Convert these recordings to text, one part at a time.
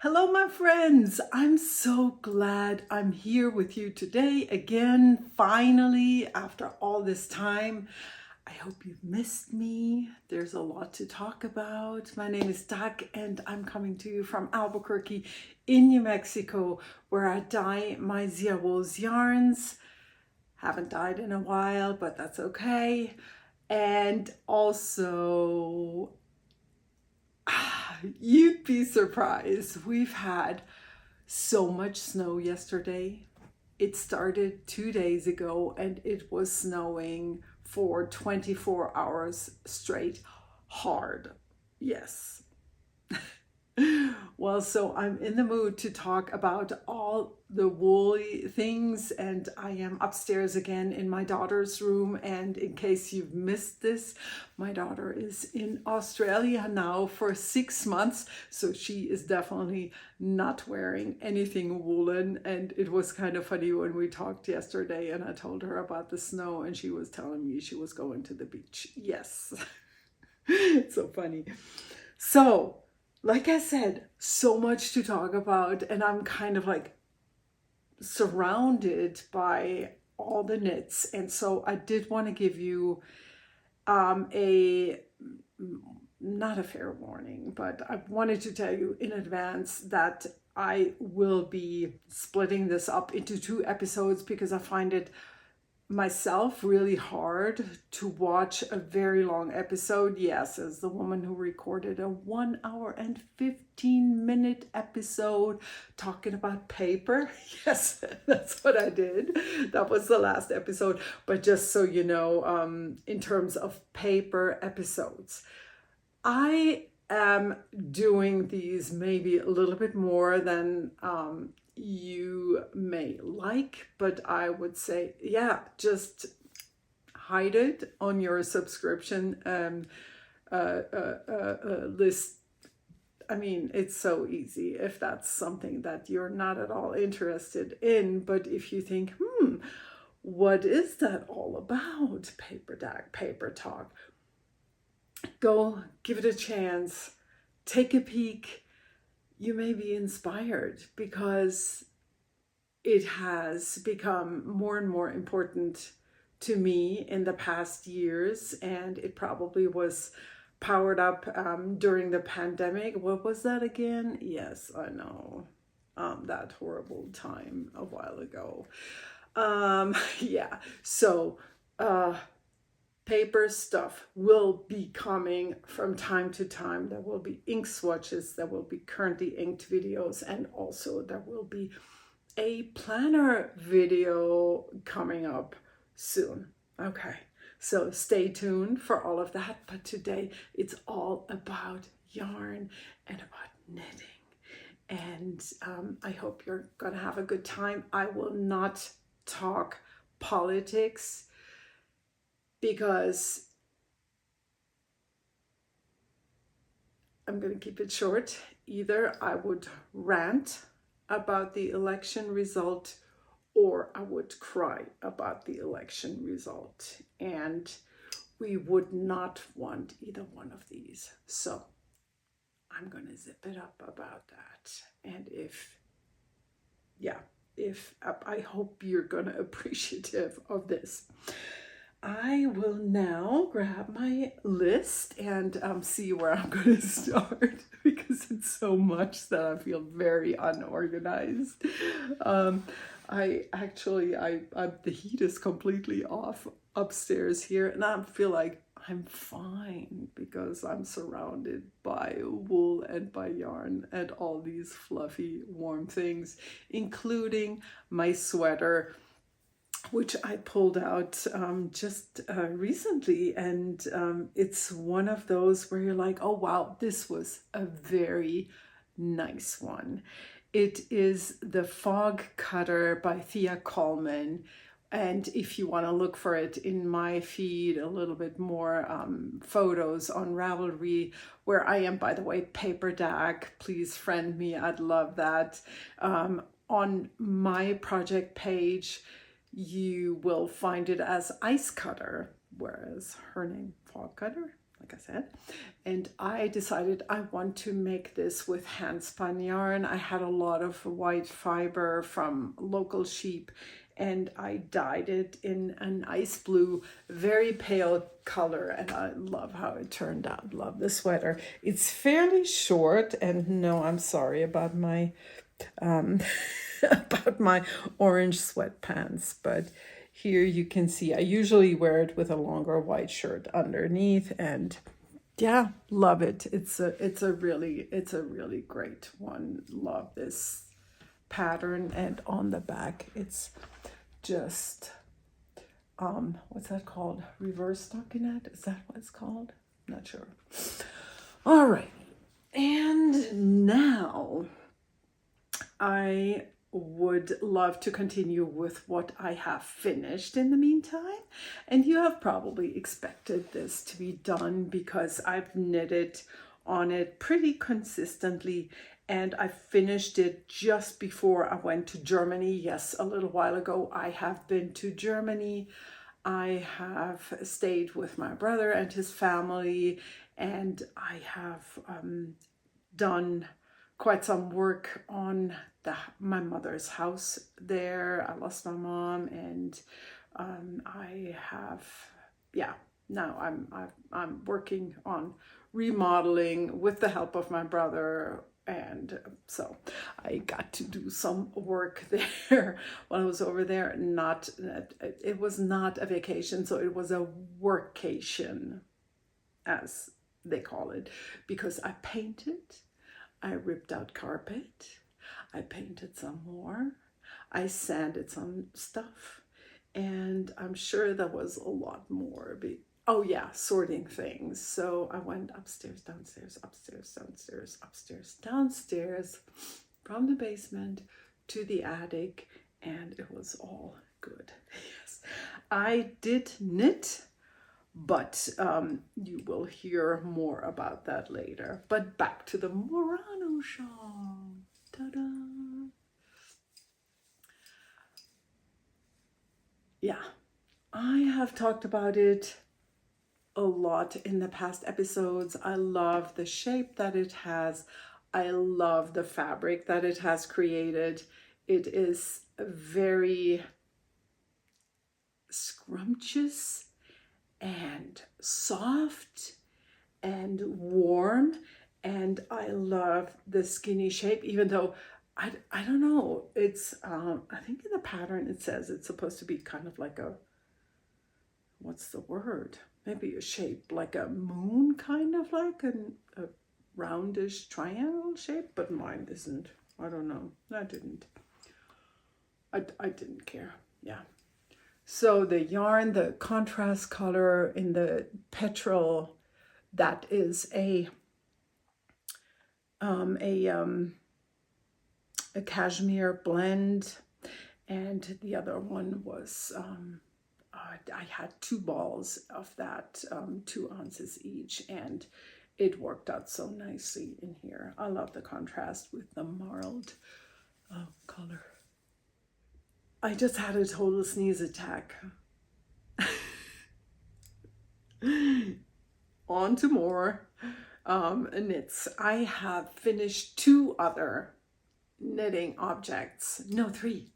Hello, my friends. I'm so glad I'm here with you today again, finally, after all this time. I hope you've missed me. There's a lot to talk about. My name is Doug, and I'm coming to you from Albuquerque in New Mexico, where I dye my Shawl's yarns. Haven't dyed in a while, but that's okay. And also, you'd be surprised. We've had so much snow yesterday. It started 2 days ago and it was snowing for 24 hours straight. Hard. Yes. Well, so I'm in the mood to talk about all the woolly things, and I am upstairs again in my daughter's room. And in case you've missed this, my daughter is in Australia now for 6 months, so she is definitely not wearing anything woolen. And it was kind of funny when we talked yesterday and I told her about the snow and she was telling me she was going to the beach. Yes. It's so funny. So, like I said, so much to talk about, and I'm kind of like surrounded by all the knits. And so I did want to give you a not a fair warning, but I wanted to tell you in advance that I will be splitting this up into 2 episodes because I find it myself really hard to watch a very long episode. Yes, as the woman who recorded a 1 hour and 15-minute episode talking about paper. Yes, that's what I did. That was the last episode. But just so you know, in terms of paper episodes, I am doing these maybe a little bit more than you may like, but I would say, yeah, just hide it on your subscription list. I mean, it's so easy if that's something that you're not at all interested in. But if you think, what is that all about? Paper talk. Go give it a chance. Take a peek. You may be inspired because it has become more and more important to me in the past years, and it probably was powered up during the pandemic. What was that again? Yes, I know. That horrible time a while ago. Yeah, so paper stuff will be coming from time to time. There will be ink swatches, there will be currently inked videos, and also there will be a planner video coming up soon. Okay, so stay tuned for all of that. But today it's all about yarn and about knitting. And I hope you're gonna have a good time. I will not talk politics because I'm going to keep it short. Either I would rant about the election result or I would cry about the election result. And we would not want either one of these. So I'm going to zip it up about that. And if I hope you're going to appreciative of this. I will now grab my list and see where I'm going to start because it's so much that I feel very unorganized. The heat is completely off upstairs here, and I feel like I'm fine because I'm surrounded by wool and by yarn and all these fluffy, warm things, including my sweater, which I pulled out just recently. And it's one of those where you're like, oh, wow, this was a very nice one. It is the Fog Cutter by Thea Coleman. And if you want to look for it in my feed, a little bit more photos on Ravelry, where I am, by the way, Paper Dag. Please friend me. I'd love that. On my project page, you will find it as Ice Cutter, whereas her name Fog Cutter, like I said. And I decided I want to make this with hand spun yarn. I had a lot of white fiber from local sheep, and I dyed it in an ice blue, very pale color, and I love how it turned out. Love the sweater. It's fairly short, and no, I'm sorry about my about my orange sweatpants, but here you can see I usually wear it with a longer white shirt underneath, and yeah, love it. It's a really great one. Love this pattern. And on the back it's just what's that called? Reverse stockinette? Is that what it's called? Not sure. All right. And now I would love to continue with what I have finished in the meantime. And you have probably expected this to be done because I've knitted on it pretty consistently, and I finished it just before I went to Germany. Yes, a little while ago I have been to Germany. I have stayed with my brother and his family, and I have done quite some work on my mother's house there. I lost my mom, and I have, yeah, now I'm working on remodeling with the help of my brother. And so I got to do some work there while I was over there. It was not a vacation, so it was a workation, as they call it, because I painted, I ripped out carpet, I painted some more, I sanded some stuff, and I'm sure there was a lot more. Oh yeah, sorting things. So I went upstairs, downstairs, upstairs, downstairs, upstairs, downstairs, from the basement to the attic, and it was all good. Yes, I did knit, but you will hear more about that later. But back to the Murano shawl. Ta-da! Yeah, I have talked about it a lot in the past episodes. I love the shape that it has. I love the fabric that it has created. It is very scrumptious and soft and warm, and I love the skinny shape, even though I don't know, it's I think in the pattern it says it's supposed to be kind of like a, what's the word, maybe a shape like a moon, kind of like a roundish triangle shape, but mine isn't. I don't know. I didn't care. Yeah. So the yarn, the contrast color in the petrol, that is a cashmere blend, and the other one was I had 2 balls of that, 2 ounces each, and it worked out so nicely in here. I love the contrast with the marled color. I just had a total sneeze attack. On to more knits. I have finished 2 other knitting objects. No, three.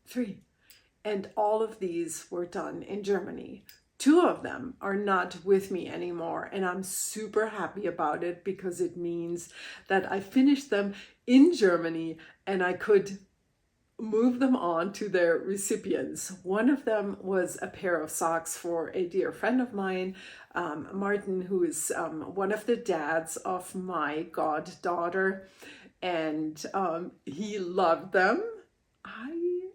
And all of these were done in Germany. 2 of them are not with me anymore, and I'm super happy about it because it means that I finished them in Germany and I could move them on to their recipients. One of them was a pair of socks for a dear friend of mine, Martin, who is one of the dads of my goddaughter, and he loved them. I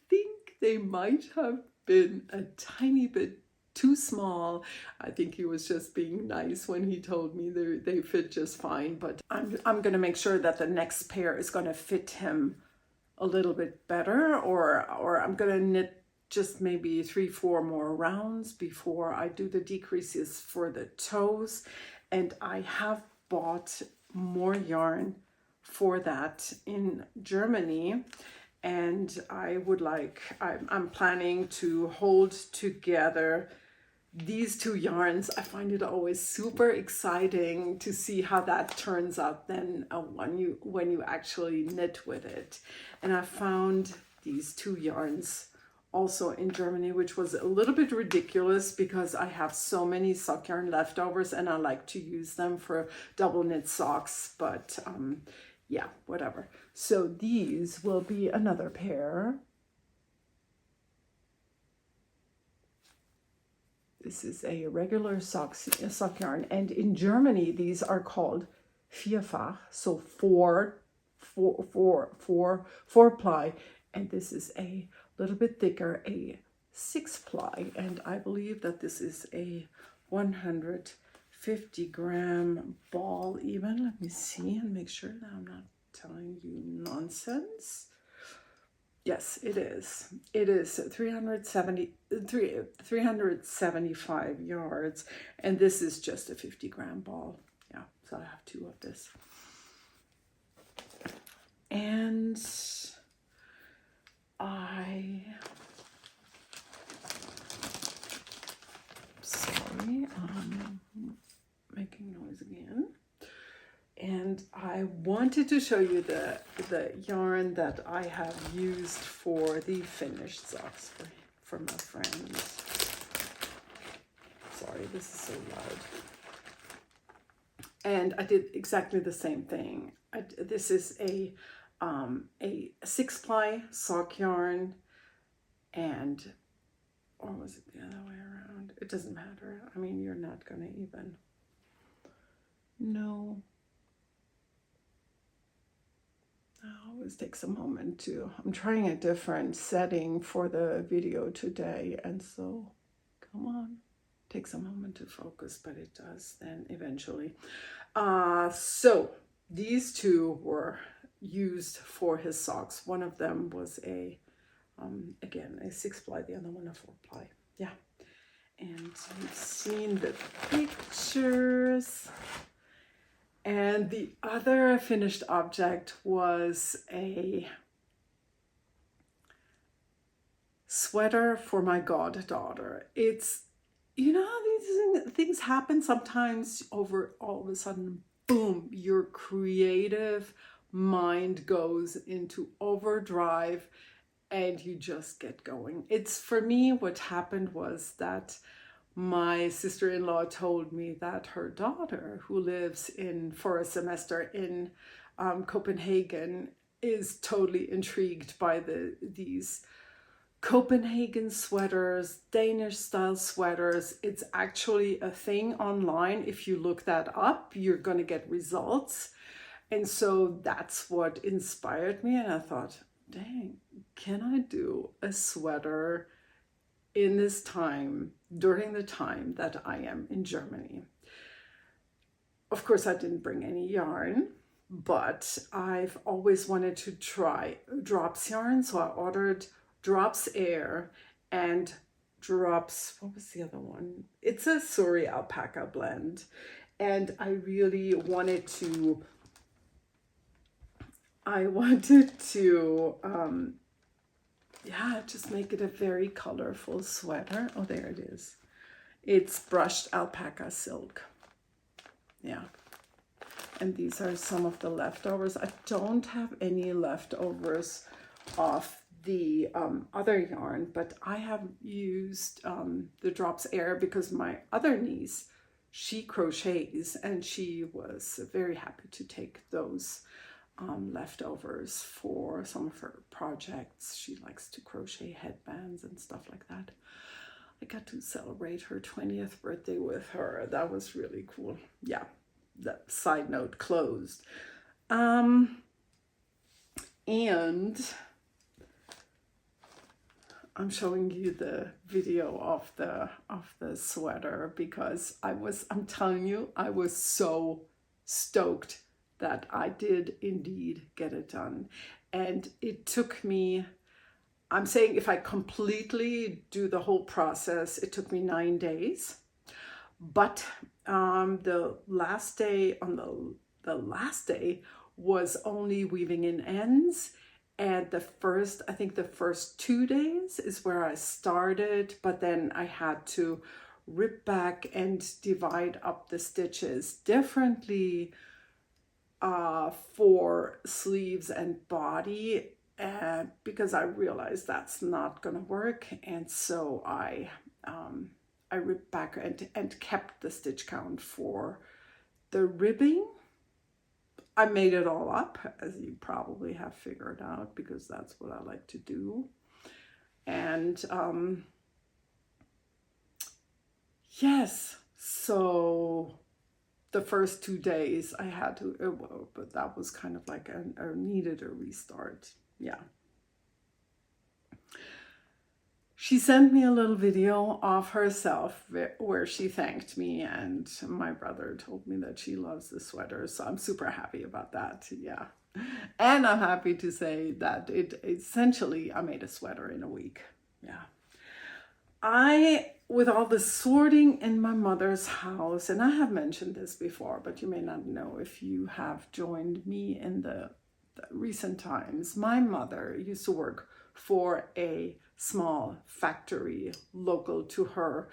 think they might have been a tiny bit too small. I think he was just being nice when he told me they fit just fine, but I'm going to make sure that the next pair is going to fit him a little bit better, or I'm going to knit just maybe 3-4 more rounds before I do the decreases for the toes. And I have bought more yarn for that in Germany, and I'm planning to hold together these two yarns, I find it always super exciting to see how that turns out then when you actually knit with it. And I found these two yarns also in Germany, which was a little bit ridiculous because I have so many sock yarn leftovers and I like to use them for double knit socks, but yeah, whatever. So these will be another pair. This is a regular sock yarn, and in Germany these are called vierfach, so four ply, and this is a little bit thicker, a 6 ply, and I believe that this is a 150 gram ball even. Let me see and make sure that I'm not telling you nonsense. Yes, it is. It is 375 yards, and this is just a 50 gram ball. Yeah, so I have two of this. And sorry, I'm making noise again. And I wanted to show you the yarn that I have used for the finished socks for my friends. Sorry, this is so loud. And I did exactly the same thing. This is a 6 ply sock yarn, and, or was it the other way around? It doesn't matter. I mean, you're not gonna even know. I always takes a moment to, I'm trying a different setting for the video today, and so come on, takes a moment to focus, but it does then eventually. So these two were used for his socks. One of them was a again a 6 ply, the other one a 4 ply. Yeah, and you've seen the pictures. And the other finished object was a sweater for my goddaughter. It's, you know, these things happen sometimes over all of a sudden, boom, your creative mind goes into overdrive and you just get going. It's, for me, what happened was that my sister-in-law told me that her daughter, who lives for a semester in Copenhagen, is totally intrigued by these Copenhagen sweaters, Danish style sweaters. It's actually a thing online. If you look that up, you're going to get results. And so that's what inspired me. And I thought, dang, can I do a sweater in this time, during the time that I am in Germany? Of course, I didn't bring any yarn, but I've always wanted to try drops yarn. So I ordered drops air and drops, what was the other one? It's a Suri alpaca blend. And I really wanted to, yeah, just make it a very colorful sweater. Oh, there it is. It's brushed alpaca silk. Yeah. And these are some of the leftovers. I don't have any leftovers of the other yarn, but I have used the Drops Air because my other niece, she crochets, and she was very happy to take those leftovers for some of her projects. She likes to crochet headbands and stuff like that. I got to celebrate her 20th birthday with her. That was really cool. Yeah, that side note closed. And I'm showing you the video of the sweater because I'm telling you, I was so stoked that I did indeed get it done. And it took me, I'm saying if I completely do the whole process, it took me 9 days. But the last day was only weaving in ends. And I think the first 2 days is where I started, but then I had to rip back and divide up the stitches differently for sleeves and body, because I realized that's not gonna work, and so I ripped back and kept the stitch count for the ribbing. I made it all up, as you probably have figured out, because that's what I like to do. And yes, so the first 2 days I had to, but that was kind of like I needed a restart. Yeah. She sent me a little video of herself where she thanked me, and my brother told me that she loves the sweater, so I'm super happy about that. Yeah. And I'm happy to say that essentially I made a sweater in a week. Yeah. With all the sorting in my mother's house, and I have mentioned this before, but you may not know if you have joined me in the recent times. My mother used to work for a small factory local to her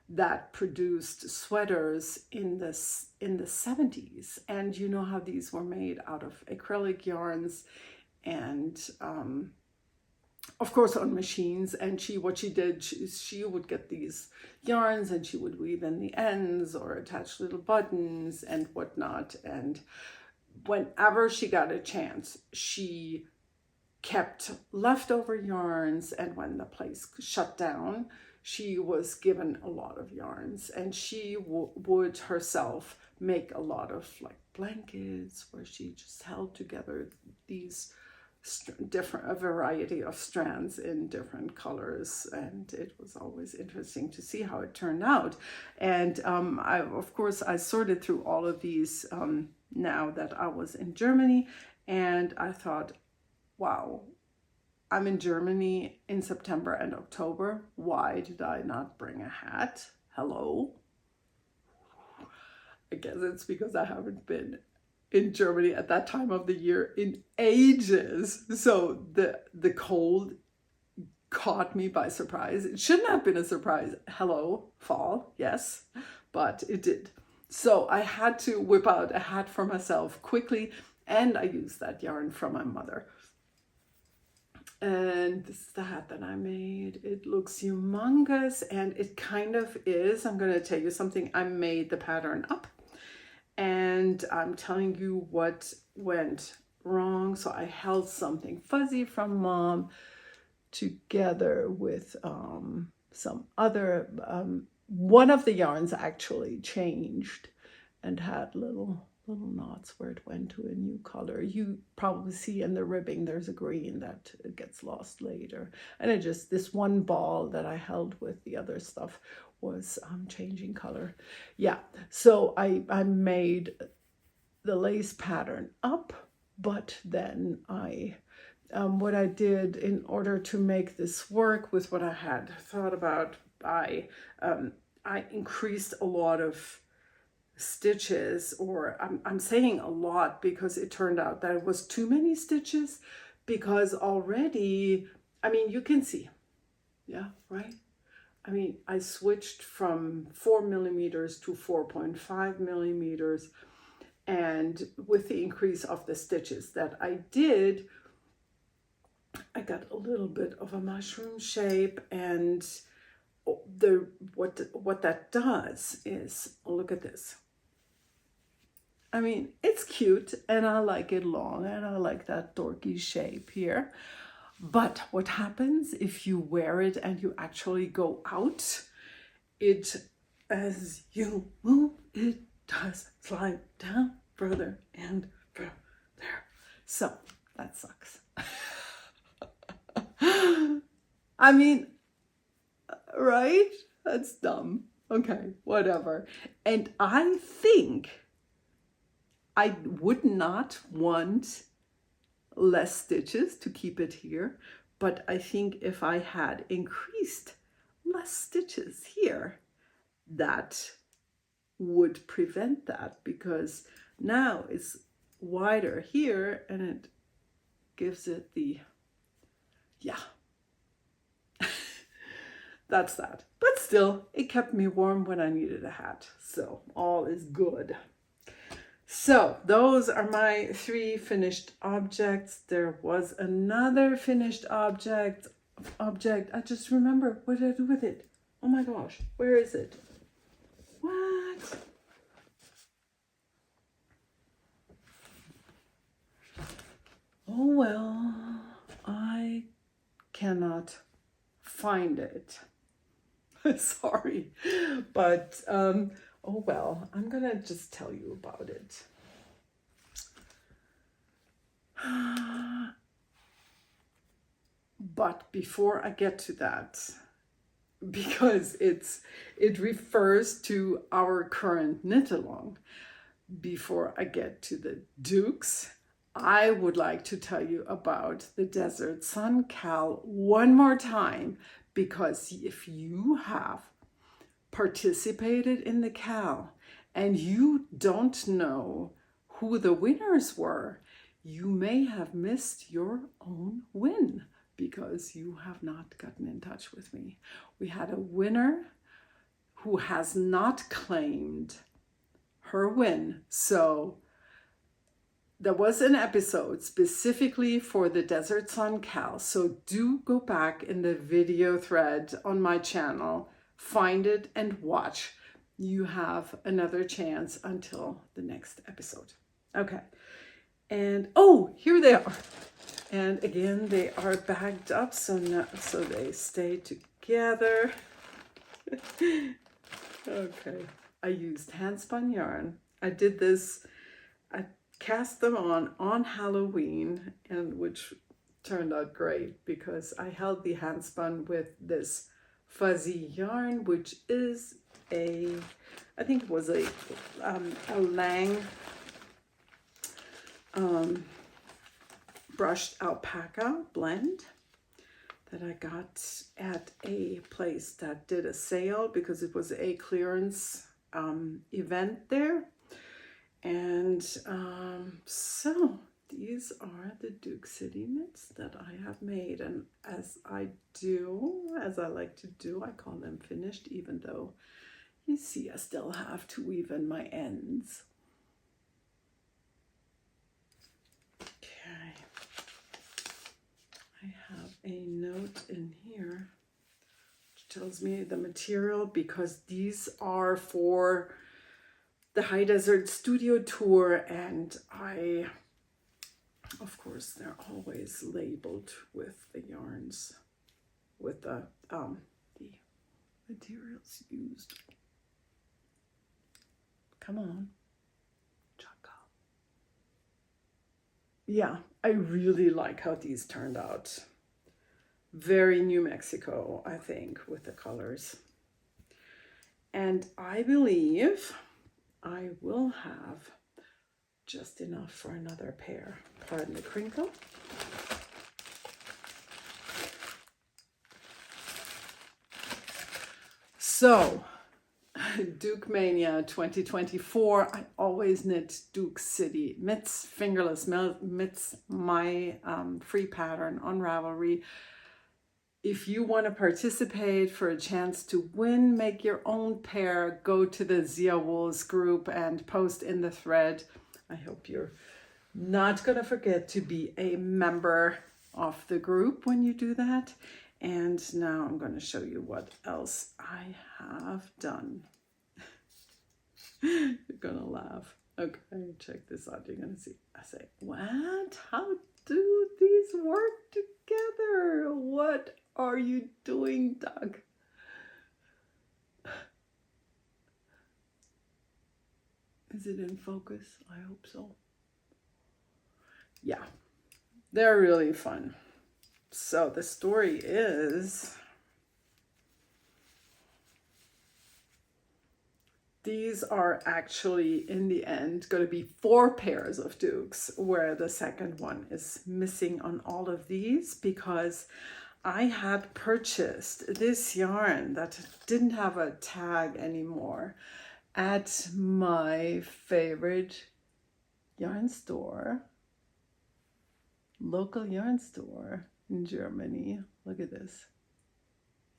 that produced sweaters in the 70s. And you know how these were made out of acrylic yarns and of course on machines. And what she did, she would get these yarns and she would weave in the ends or attach little buttons and whatnot. And whenever she got a chance, she kept leftover yarns, and when the place shut down, she was given a lot of yarns, and she would herself make a lot of like blankets where she just held together these a variety of strands in different colors, and it was always interesting to see how it turned out. And of course I sorted through all of these now that I was in Germany, and I thought, wow, I'm in Germany in September and October. Why did I not bring a hat? Hello? I guess it's because I haven't been in Germany at that time of the year in ages. So the cold caught me by surprise. It shouldn't have been a surprise. Hello, fall, yes, but it did. So I had to whip out a hat for myself quickly, and I used that yarn from my mother. And this is the hat that I made. It looks humongous, and it kind of is. I'm going to tell you something. I made the pattern up, and I'm telling you what went wrong. So I held something fuzzy from Mom together with some other, one of the yarns actually changed and had little knots where it went to a new color. You probably see in the ribbing there's a green that gets lost later. And it just, this one ball that I held with the other stuff was changing color. Yeah, so I made the lace pattern up, but then what I did in order to make this work with what I had thought about, I increased a lot of stitches, or I'm saying a lot because it turned out that it was too many stitches, because already, I mean, you can see, yeah, right? I mean, I switched from 4 millimeters to 4.5 millimeters, and with the increase of the stitches that I did, I got a little bit of a mushroom shape. And what that does is, look at this. I mean, it's cute, and I like it long, and I like that dorky shape here. But what happens if you wear it and you actually go out? It, as you move, it does slide down further and further. So that sucks. I mean, right? That's dumb. Okay, whatever. And I think I would not want less stitches to keep it here, but I think if I had increased less stitches here, that would prevent that, because now it's wider here and it gives it the, yeah. That's that. But still, it kept me warm when I needed a hat. So all is good. So those are my 3 finished objects. There was another finished object. I just remember, what did I do with it? Oh my gosh, where is it? What? Oh well, I cannot find it. Sorry, but oh well, I'm gonna just tell you about it. But before I get to that, because it refers to our current knit along, before I get to the Dukes, I would like to tell you about the Desert Sun Cal one more time, because if you have participated in the Cal and you don't know who the winners were, you may have missed your own win because you have not gotten in touch with me. We had a winner who has not claimed her win. So there was an episode specifically for the Desert Sun Cal. So do go back in the video thread on my channel, find it and watch. You have another chance until the next episode. Okay. And oh, here they are. And again, they are bagged up so they stay together. Okay. I used hand spun yarn. I did this, I cast them on Halloween, and which turned out great because I held the hand spun with this fuzzy yarn, which is I think it was a Lang brushed alpaca blend that I got at a place that did a sale because it was a clearance event there. And so these are the Duke City knits that I have made, and as I like to do, I call them finished, even though you see I still have to weave in my ends. Okay, I have a note in here which tells me the material, because these are for the High Desert Studio Tour, and of course, they're always labeled with the yarns, with the materials used. Come on, Chaka. Yeah, I really like how these turned out. Very New Mexico, I think, with the colors. And I believe I will have just enough for another pair. Pardon the crinkle. So, Duke Mania 2024, I always knit Duke City mitts, fingerless mitts, my free pattern on Ravelry. If you want to participate for a chance to win, make your own pair, go to the Zia Wools group and post in the thread. I hope you're not going to forget to be a member of the group when you do that. And now I'm going to show you what else I have done. You're going to laugh. Okay, check this out. You're going to see. I say, what? How do these work together? What are you doing, Doug? Is it in focus? I hope so. Yeah, they're really fun. So the story is, these are actually in the end going to be 4 pairs of Dukes, where the second one is missing on all of these because I had purchased this yarn that didn't have a tag anymore at my favorite yarn store, local yarn store in Germany. Look at this.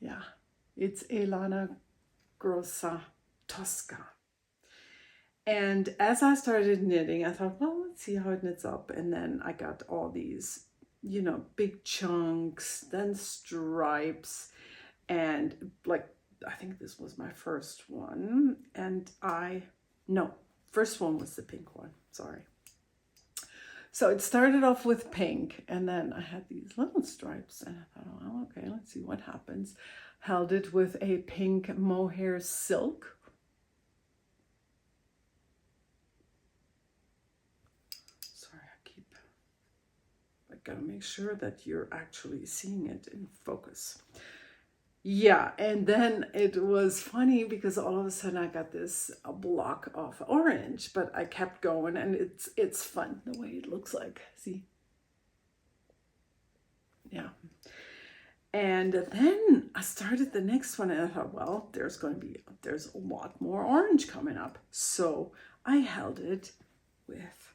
Yeah, It's a lana grossa tosca. And as I started knitting, I thought, well, let's see how it knits up. And then I got all these, you know, big chunks, then stripes, and like, I think this was my first one. And no, first one was the pink one, sorry. So it started off with pink, and then I had these little stripes, and I thought, oh, okay, let's see what happens. Held it with a pink mohair silk. Gotta make sure that you're actually seeing it in focus. Yeah, and then it was funny because all of a sudden I got this block of orange, but I kept going, and it's fun the way it looks like. See? Yeah. And then I started the next one, and I thought, well, there's a lot more orange coming up. So I held it with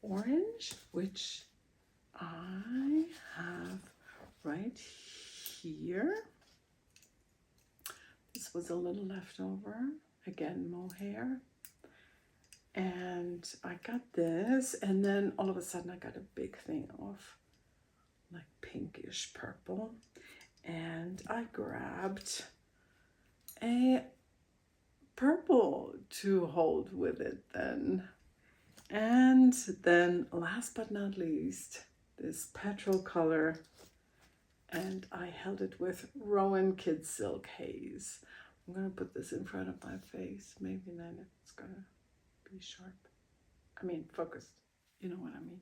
orange, which I have right here. This was a little leftover, again, mohair. And I got this, and then all of a sudden I got a big thing of like pinkish purple. And I grabbed a purple to hold with it then. And then last but not least, this petrol color, and I held it with Rowan Kid Silk Haze. I'm gonna put this in front of my face. Maybe then it's gonna be sharp. I mean, focused. You know what I mean?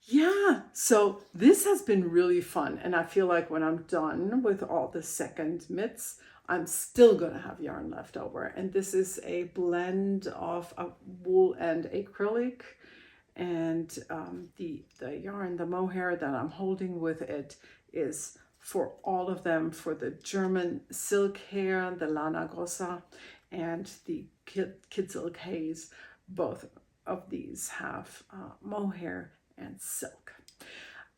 Yeah, so this has been really fun. And I feel like when I'm done with all the second mitts, I'm still gonna have yarn left over. And this is a blend of wool and acrylic. And the yarn, the mohair that I'm holding with it is for all of them, for the German silk hair, the Lana Grossa, and the Kid Silk Haze. Both of these have mohair and silk.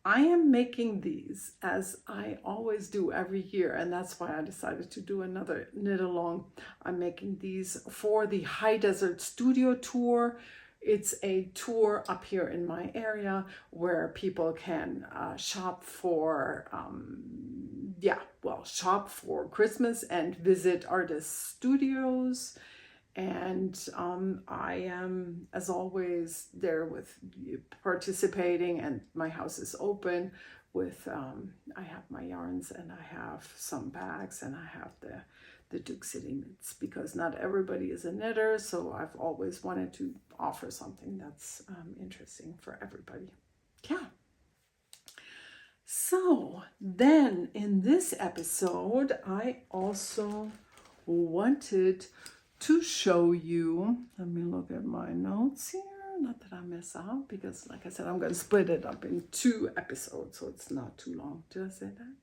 I am making these as I always do every year, and that's why I decided to do another knit along. I'm making these for the High Desert Studio Tour. It's a tour up here in my area where people can shop for, shop for Christmas and visit artist studios. And I am, as always, there with participating, and my house is open with, I have my yarns, and I have some bags, and I have the Duke City knits, because not everybody is a knitter, so I've always wanted to offer something that's interesting for everybody. Yeah. So then in this episode, I also wanted to show you, let me look at my notes here, not that I mess up, because like I said, I'm going to split it up in 2 episodes, so it's not too long. Did I say that?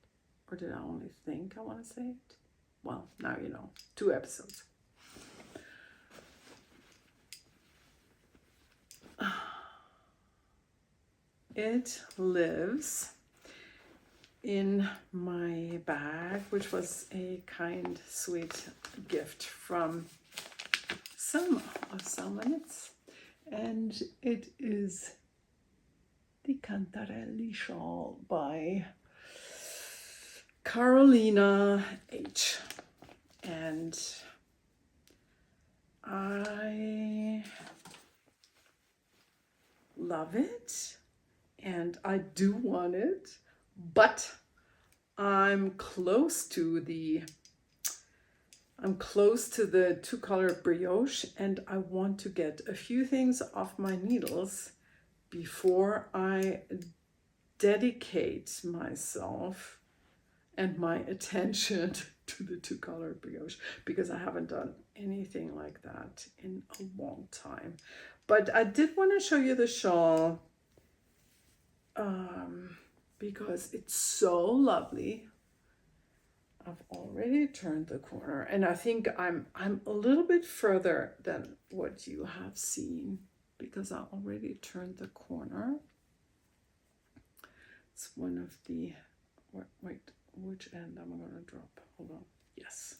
Or did I only think I want to say it? Well, now you know, 2 episodes. It lives in my bag, which was a kind, sweet gift from some of Salmonets, and it is the Cantarelli Shawl by Carolina H. And I love it, and I do want it, but I'm close to the 2-color brioche, and I want to get a few things off my needles before I dedicate myself and my attention to the 2-color brioche, because I haven't done anything like that in a long time. But I did want to show you the shawl because it's so lovely. I've already turned the corner, and I think I'm a little bit further than what you have seen, because I already turned the corner. It's one of the, wait, which end am I going to drop? Hold on. Yes.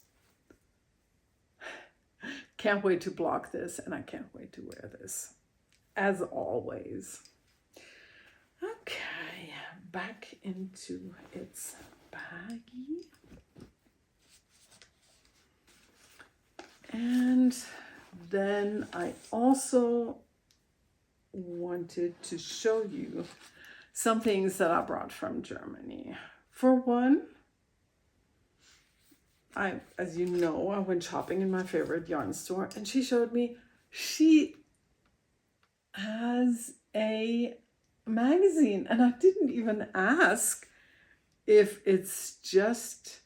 Can't wait to block this, and I can't wait to wear this, as always. Okay, back into its baggie. And then I also wanted to show you some things that I brought from Germany. For one, as you know, I went shopping in my favorite yarn store, and she showed me she has a magazine, and I didn't even ask if it's just,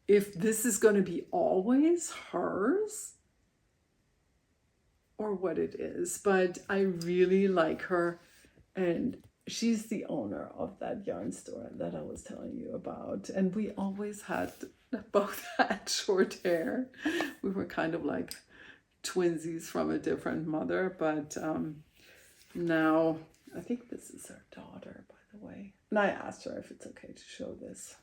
if this is going to be always hers or what it is, but I really like her, and she's the owner of that yarn store that I was telling you about, and we always had both had short hair. We were kind of like twinsies from a different mother, but now I think this is her daughter, by the way, and I asked her if it's okay to show this.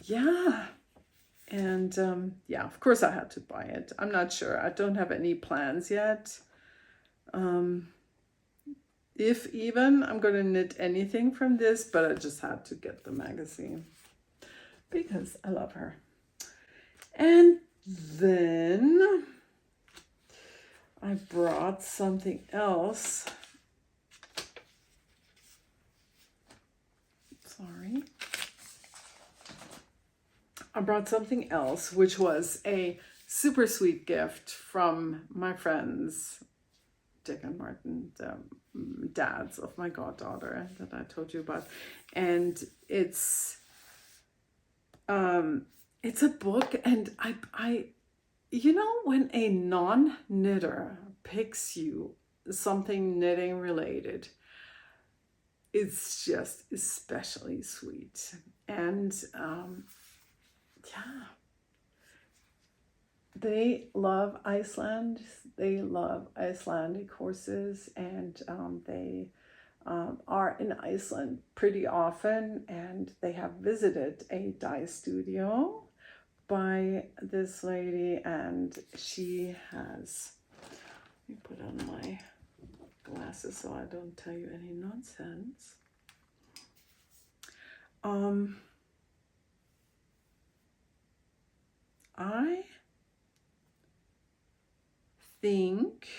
Yeah. And yeah, of course I had to buy it. I'm not sure. I don't have any plans yet. If even I'm going to knit anything from this, but I just had to get the magazine because I love her. And then I brought something else. Sorry. I brought something else, which was a super sweet gift from my friends, Dick and Martin, the dads of my goddaughter that I told you about. And it's a book, and I you know, when a non-knitter picks you something knitting related, it's just especially sweet. And yeah, they love Iceland. They love Icelandic horses, and they are in Iceland pretty often, and they have visited a dye studio by this lady, and she has, let me put on my glasses so I don't tell you any nonsense. I think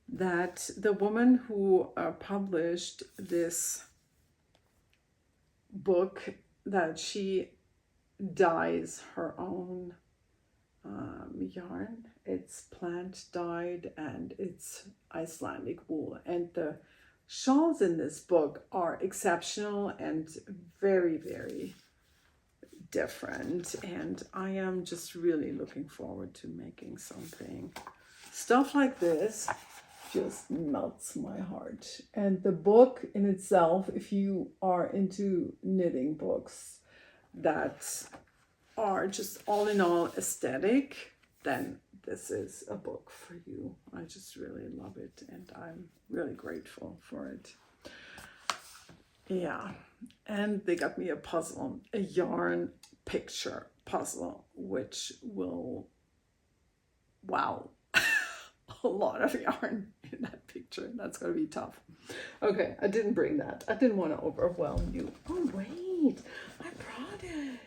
that the woman who published this book, that she dyes her own yarn. It's plant dyed, and it's Icelandic wool, and the shawls in this book are exceptional and very, very different, and I am just really looking forward to making something. Stuff like this just melts my heart. And the book in itself, if you are into knitting books that are just all in all aesthetic, then this is a book for you. I just really love it, and I'm really grateful for it. Yeah, and they got me a puzzle, a yarn picture puzzle, which will, wow, a lot of yarn in that picture. That's going to be tough. Okay, I didn't bring that. I didn't want to overwhelm you. Oh, wait, I brought it.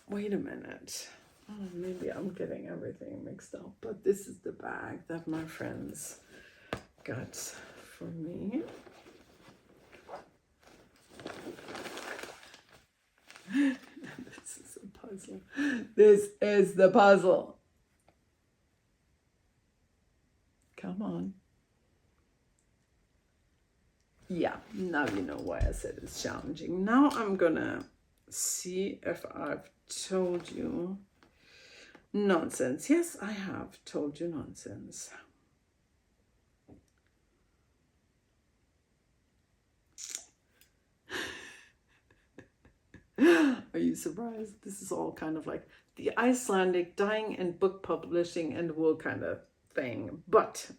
Wait a minute. Oh, maybe I'm getting everything mixed up, but this is the bag that my friends got for me. This is a puzzle. This is the puzzle. Come on. Yeah, now you know why I said it's challenging. Now I'm gonna see if I've told you nonsense. Yes, I have told you nonsense. Are you surprised? This is all kind of like the Icelandic dyeing and book publishing and wool kind of thing. But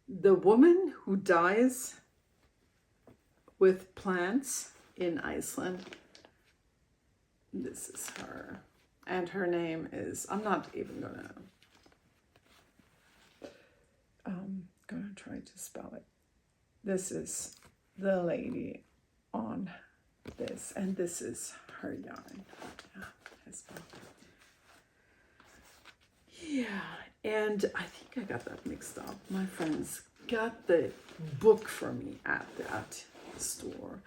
the woman who dies with plants in Iceland, this is her. And her name is, I'm not even gonna try to spell it. This is the lady on this, and this is her yarn. Yeah, and I think I got that mixed up. My friends got the book for me at that store.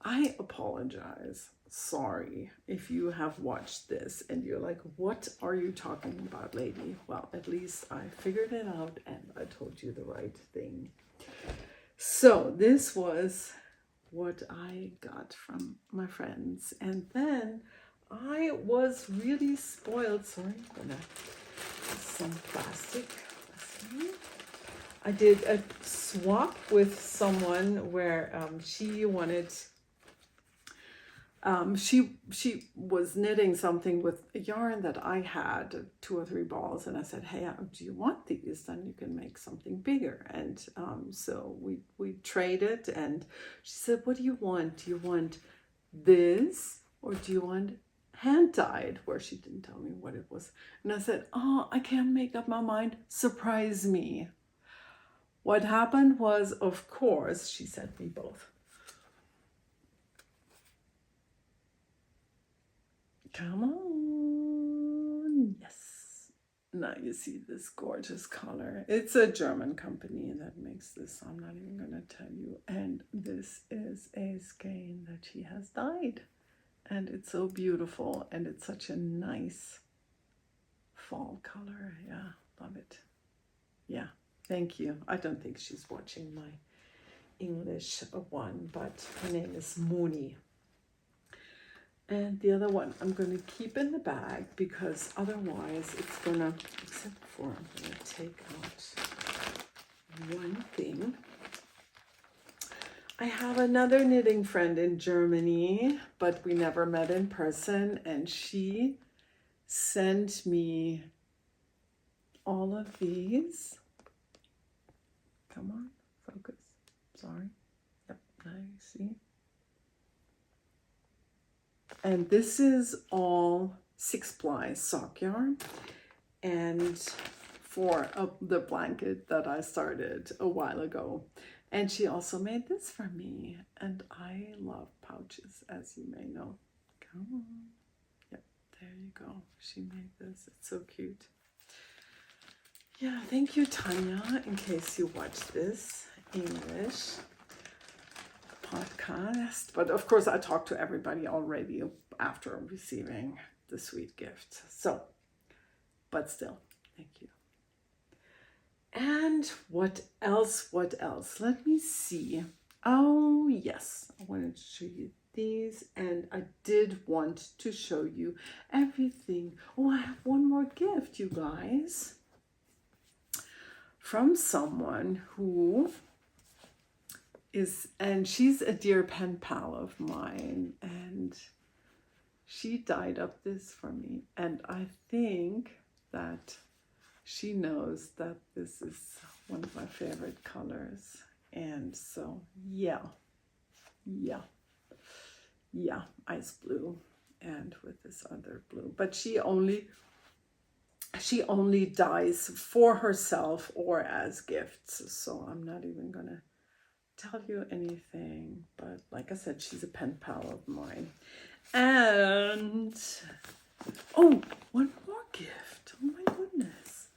I apologize. Sorry if you have watched this and you're like, what are you talking about, lady? Well, at least I figured it out and I told you the right thing. So this was what I got from my friends. And then I was really spoiled. Sorry, I'm gonna use some plastic. I did a swap with someone where she wanted, she was knitting something with a yarn that I had, 2 or 3 balls, and I said, hey, do you want these? Then you can make something bigger. And so we traded, and she said, what do you want? Do you want this, or do you want hand dyed? Where she didn't tell me what it was. And I said, oh, I can't make up my mind. Surprise me. What happened was, of course, she sent me both. Come on. Yes. Now you see this gorgeous color. It's a German company that makes this. I'm not even going to tell you. And this is a skein that she has dyed. And it's so beautiful. And it's such a nice fall color. Yeah, love it. Yeah, thank you. I don't think she's watching my English one, but her name is Moni. And the other one I'm going to keep in the bag because otherwise it's going to, except for I'm going to take out one thing. I have another knitting friend in Germany, but we never met in person, and she sent me all of these. Come on, focus. Sorry. Yep, now you see. And this is all 6-ply sock yarn, and for the blanket that I started a while ago. And she also made this for me, and I love pouches, as you may know. Come on. Yep, there you go. She made this. It's so cute. Yeah, thank you, Tanya, in case you watch this English podcast. But of course I talked to everybody already after receiving the sweet gift. So, but still, thank you. And what else? Let me see. Oh yes, I wanted to show you these, and I did want to show you everything. Oh, I have one more gift, you guys, from someone who is, and she's a dear pen pal of mine, and she dyed up this for me, and I think that she knows that this is one of my favorite colors. And so yeah, ice blue, and with this other blue, but she only dyes for herself or as gifts, so I'm not even gonna tell you anything. But like I said, she's a pen pal of mine. And oh, one more gift. Oh my goodness,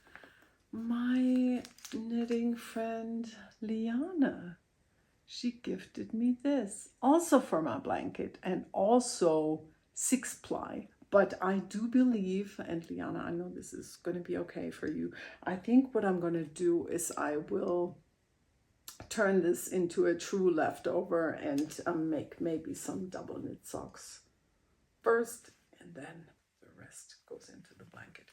my knitting friend Liana, she gifted me this also for my blanket, and also 6-ply. But I do believe, and Liana, I know this is going to be okay for you, I think what I'm going to do is I will turn this into a true leftover and make maybe some double knit socks first, and then the rest goes into the blanket.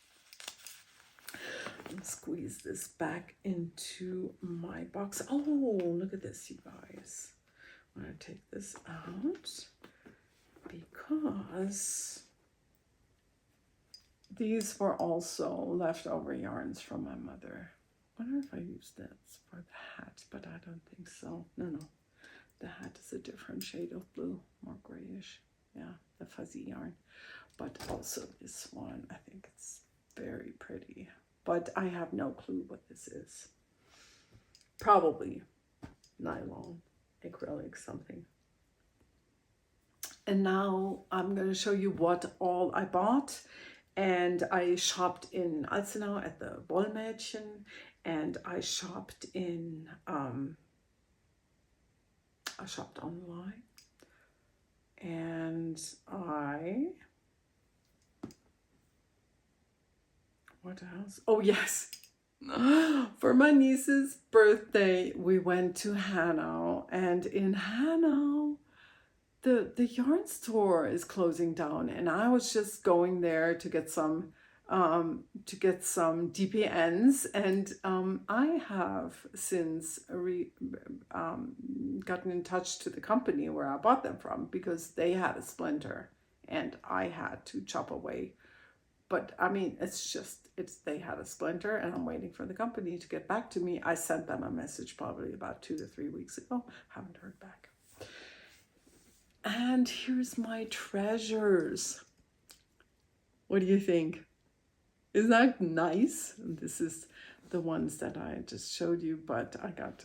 And squeeze this back into my box. Oh, look at this, you guys. I'm going to take this out because these were also leftover yarns from my mother. I wonder if I used that for the hat, but I don't think so. No. The hat is a different shade of blue, more grayish. Yeah, the fuzzy yarn. But also this one, I think it's very pretty. But I have no clue what this is. Probably nylon, acrylic, something. And now I'm going to show you what all I bought. And I shopped in Alzenau at the Wollmädchen, and I shopped in, I shopped online, and what else? Oh yes, for my niece's birthday, we went to Hanau, and in Hanau, the yarn store is closing down, and I was just going there to get some DPNs, and I have since gotten in touch to the company where I bought them from, because they had a splinter and I had to chop away. But I mean, they had a splinter, and I'm waiting for the company to get back to me. I sent them a message probably about 2 to 3 weeks ago. Haven't heard back. And here's my treasures. What do you think? Isn't that nice? This is the ones that I just showed you, but I got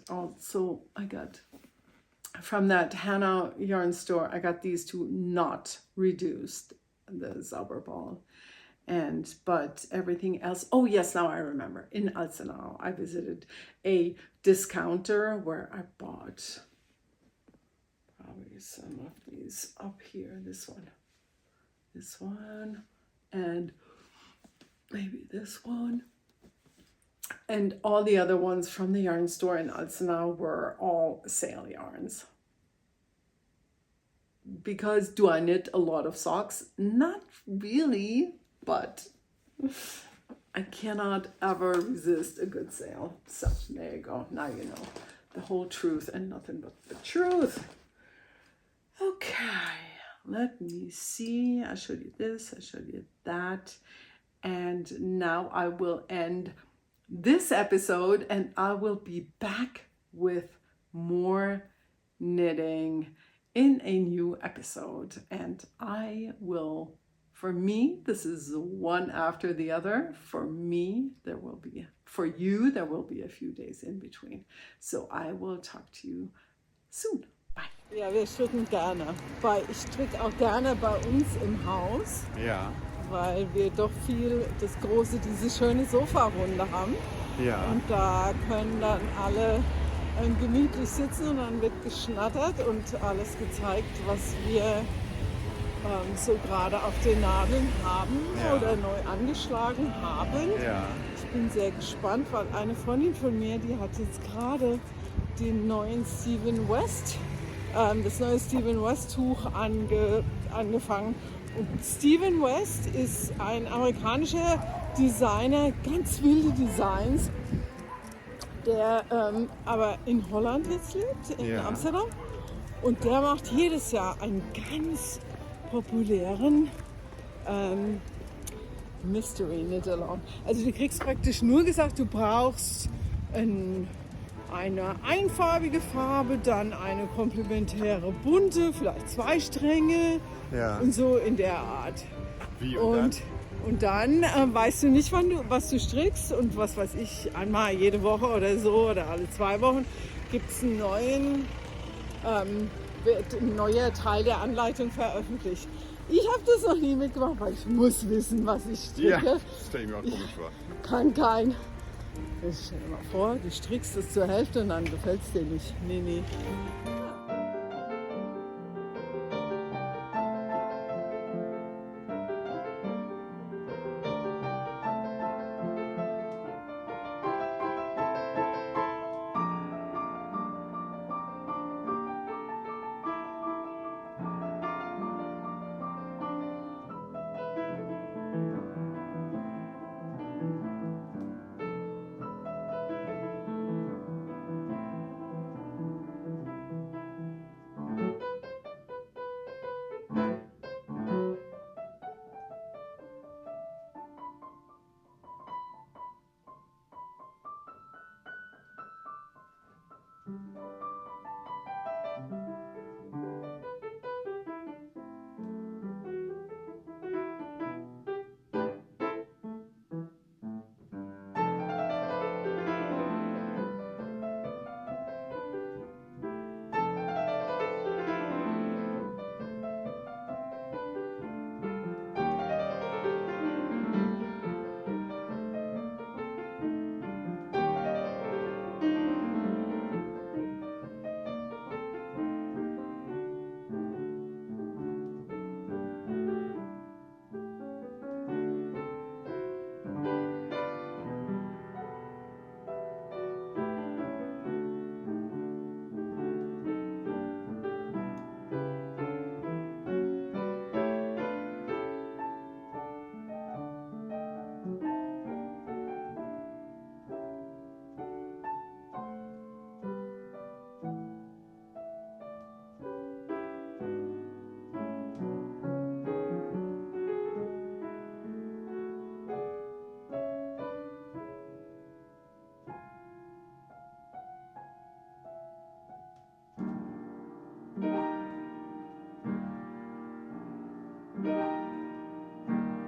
from that Hanau yarn store, I got these two not reduced, the Zauberball. But everything else, oh yes, now I remember. In Alzenau, I visited a discounter where I bought probably some of these up here. This one, and maybe this one. And all the other ones from the yarn store in Alzenau were all sale yarns. Because do I knit a lot of socks? Not really, but I cannot ever resist a good sale. So there you go. Now you know the whole truth and nothing but the truth. Okay, let me see. I showed you this, I showed you that. And now I will end this episode, and I will be back with more knitting in a new episode. And I will, for me, this is one after the other. For me, there will be, for you, there will be a few days in between. So I will talk to you soon. Bye. Ja, wir stricken gerne. Ich stricke auch gerne bei uns im Haus. Ja. Weil wir doch diese schöne Sofarunde haben. Ja. Und da können dann alle gemütlich sitzen, und dann wird geschnattert und alles gezeigt, was wir so gerade auf den Nadeln haben, ja, oder neu angeschlagen haben. Ja. Ich bin sehr gespannt, weil eine Freundin von mir, die hat jetzt gerade den neuen das neue Steven West Tuch angefangen. Und Steven West ist ein amerikanischer Designer, ganz wilde Designs, der aber in Holland jetzt lebt, in Amsterdam. Und der macht jedes Jahr einen ganz populären Mystery Knit-Along. Also du kriegst praktisch nur gesagt, du brauchst eine einfarbige Farbe, dann eine komplementäre bunte, vielleicht 2 Stränge, ja, und so in der Art. Wie und dann weißt du nicht, was du strickst, und was weiß ich, einmal jede Woche oder so oder alle 2 Wochen gibt es wird ein neuer Teil der Anleitung veröffentlicht. Ich habe das noch nie mitgemacht, weil ich muss wissen, was ich stricke. Ja, das stelle ich mir auch komisch vor. Kann kein. Stell dir mal vor, du strickst es zur Hälfte und dann gefällt es dir nicht. Nee.